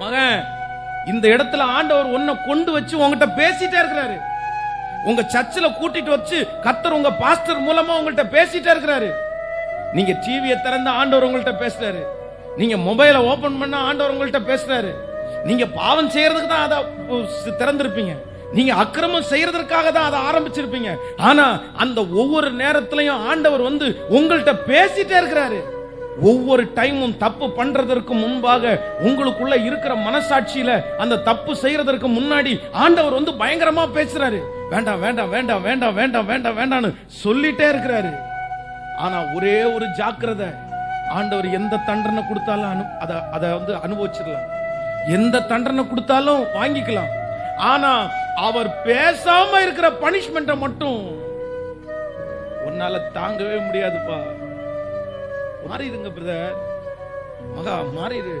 மகன், இந்த இடத்துல ஆண்டவர் உன்னை கொண்டு வச்சு உங்ககிட்ட பேசிட்டே இருக்கிறாரு. உங்க சர்ச்சில் கூட்டிட்டு வச்சு கர்த்தர் உங்க பாஸ்டர் மூலமா உங்கள்கிட்ட பேசிட்டே இருக்கிறாரு. நீங்க டிவியை திறந்த ஆண்டவர் உங்கள்கிட்ட பேசுறாரு. நீங்க மொபைலை ஓபன் பண்ண ஆண்டவர் உங்கள்கிட்ட பேசுறாரு. நீங்க பாவம் செய்யறதுக்கு தான் அதை திறந்திருப்பீங்க. நீங்க அக்கிரமம் செய்யறதற்காக தான் அதை ஆரம்பிச்சிருப்பீங்க. ஆனா அந்த ஒவ்வொரு நேரத்திலையும் ஆண்டவர் வந்து உங்கள்கிட்ட பேசிட்டே இருக்கிறாரு. ஒவ்வொரு டைமும் தப்பு பண்றதற்கு முன்பாக உங்களுக்குள்ள இருக்கிற மனசாட்சியில அந்த தப்பு செய்யறதற்கு முன்னாடி ஆண்டவர் வந்து பயங்கரமா பேசுறாரு. வேண்டாம் வேண்டாம் வேண்டாம் வேண்டாம் வேண்டாம் வேண்டாம் வேண்டாம்னு சொல்லிட்டே இருக்கிறாரு. ஆனா ஒரே ஒரு ஜாக்கிரதை, ஆண்டவர் எந்த தண்டனை கொடுத்தாலும் அதை வந்து அனுபவிச்சிடலாம். எந்த தண்டனை கொடுத்தாலும் வாங்கிக்கலாம். ஆனா அவர் பேசாம இருக்கிற பனிஷ்மெண்ட்டை மட்டும் உன்னால தாங்கவே முடியாதுப்பா. மாறிடுங்க பிரதர், மகா மாறிடு.